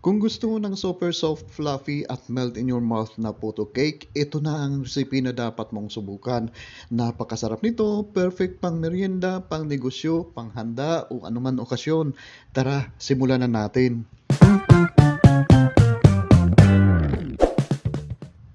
Kung gusto mo ng super soft, fluffy at melt in your mouth na photo cake, ito na ang recipe na dapat mong subukan. Napakasarap nito, perfect pang merienda, pang negosyo, pang handa o anuman okasyon. Tara, simulan na natin.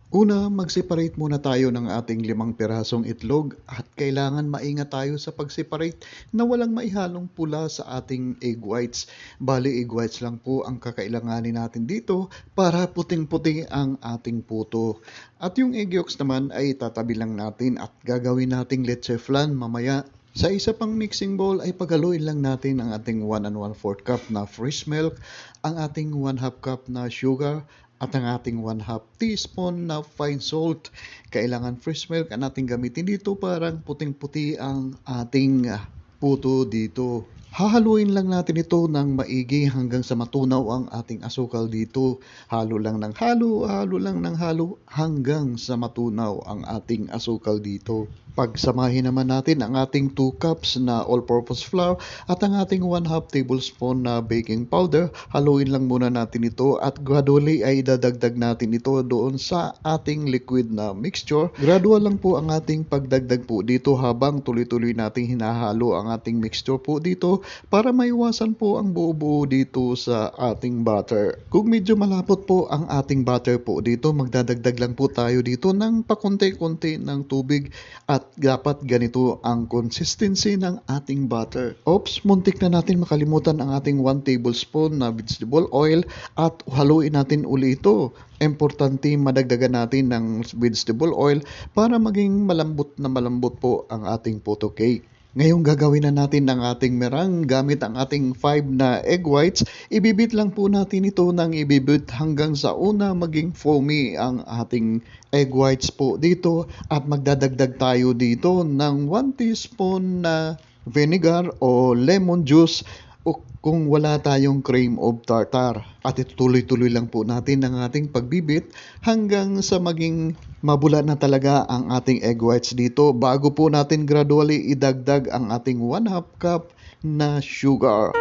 Una, mag-separate muna tayo ng ating 5 pirasong itlog at kailangan maingat tayo sa pag-separate na walang maihalong pula sa ating egg whites. Bali, egg whites lang po ang kakailanganin natin dito para puting-puti ang ating puto. At yung egg yolks naman ay tatabi lang natin at gagawin nating leche flan mamaya. Sa isa pang mixing bowl ay paghaluin lang natin ang ating 1 1/4 cup na fresh milk, ang ating 1/2 cup na sugar, at ang ating 1/2 teaspoon na fine salt. Kailangan fresh milk ang ating gamitin dito para puting-puti ang ating puto dito. Hahaluin lang natin ito ng maigi hanggang sa matunaw ang ating asukal dito. Halo lang ng halo, halo lang ng halo hanggang sa matunaw ang ating asukal dito. Pagsamahin naman natin ang ating 2 cups na all-purpose flour at ang ating 1/2 tablespoon na baking powder. Haluin lang muna natin ito at gradually ay dadagdag natin ito doon sa ating liquid na mixture. Gradual lang po ang ating pagdagdag po dito habang tuloy-tuloy nating hinahalo ang ating mixture po dito para maiwasan po ang buo-buo dito sa ating butter. Kung medyo malapot po ang ating butter po dito, magdadagdag lang po tayo dito ng pakunti-kunti ng tubig at dapat ganito ang consistency ng ating butter. Oops, muntik na natin makalimutan ang ating 1 tablespoon na vegetable oil at haluin natin uli ito. Importante madagdagan natin ng vegetable oil para maging malambot na malambot po ang ating photo cake. Ngayong gagawin na natin ang ating meringue gamit ang ating 5 na egg whites. Ibibit lang po natin ito ng ibibit hanggang sa una maging foamy ang ating egg whites po dito at magdadagdag tayo dito ng 1 teaspoon na vinegar o lemon juice o kung wala tayong cream of tartar. At itutuloy-tuloy lang po natin ang ating pagbibit hanggang sa maging mabula na talaga ang ating egg whites dito bago po natin gradually idagdag ang ating 1/2 cup na sugar.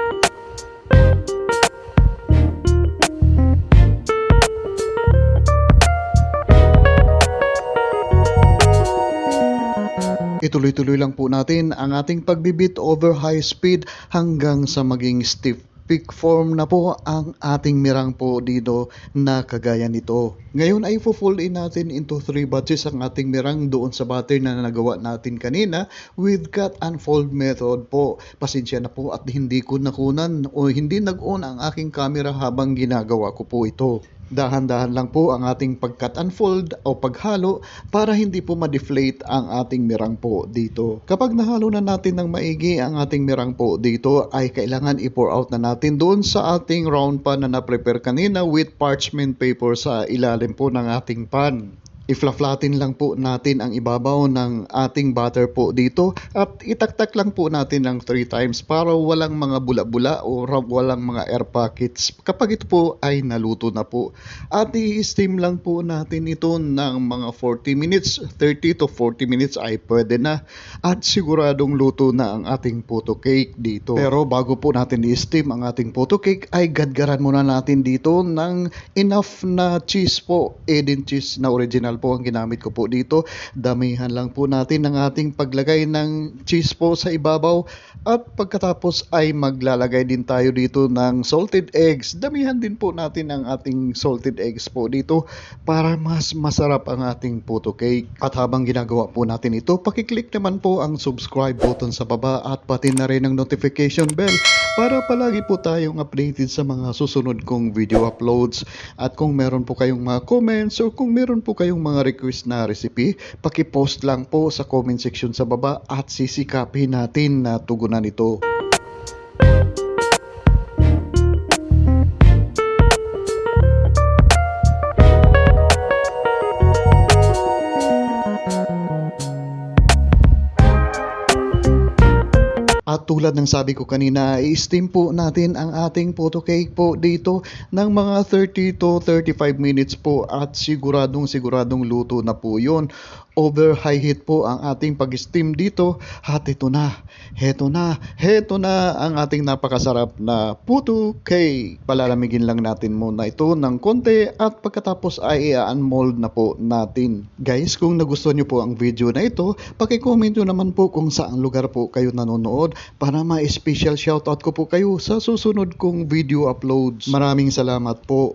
Ituloy-tuloy lang po natin ang ating pagbibit over high speed hanggang sa maging stiff peak form na po ang ating meringue po dito na kagaya nito. Ngayon ay fold in natin into 3 batches ang ating meringue doon sa batter na nagawa natin kanina with cut and fold method po. Pasensya na po at hindi ko nakunan o hindi nag-on ang aking camera habang ginagawa ko po ito. Dahan-dahan lang po ang ating pag-cut and fold o paghalo para hindi po ma-deflate ang ating meringue po dito. Kapag nahalo na natin ng maigi ang ating meringue po dito ay kailangan i-pour out na natin doon sa ating round pan na na-prepare kanina with parchment paper sa ilalim po ng ating pan. I-flatten lang po natin ang ibabaw ng ating butter po dito at itaktak lang po natin ng 3 times para walang mga bula-bula o walang mga air pockets kapag ito po ay naluto na po. At i-steam lang po natin ito ng mga 40 minutes, 30 to 40 minutes ay pwede na at siguradong luto na ang ating photo cake dito. Pero bago po natin i-steam ang ating photo cake ay gadgaran muna natin dito ng enough na cheese po, Edin cheese na original po ang ginamit ko po dito. Damihan lang po natin ang ating paglagay ng cheese po sa ibabaw at pagkatapos ay maglalagay din tayo dito ng salted eggs. Damihan din po natin ang ating salted eggs po dito para mas masarap ang ating photo cake. At habang ginagawa po natin ito, pakiclick naman po ang subscribe button sa baba at pati na rin ang notification bell para palagi po tayong updated sa mga susunod kong video uploads. At kung meron po kayong mga comments o kung meron po kayong mga request na recipe, paki-post lang po sa comment section sa baba at sisikapin natin na tugunan ito. At tulad ng sabi ko kanina, i-steam po natin ang ating photo cake po dito ng mga 30 to 35 minutes po at siguradong luto na po yun. over high heat po ang ating pag-steam dito. At ito na, heto na ang ating napakasarap na puto cake. Palalamigin lang natin muna ito ng konti at pagkatapos ay i-unmold na po natin. Guys, kung nagustuhan nyo po ang video na ito, paki-comment nyo naman po kung saan lugar po kayo nanonood para ma-special shoutout ko po kayo sa susunod kong video uploads. Maraming salamat po.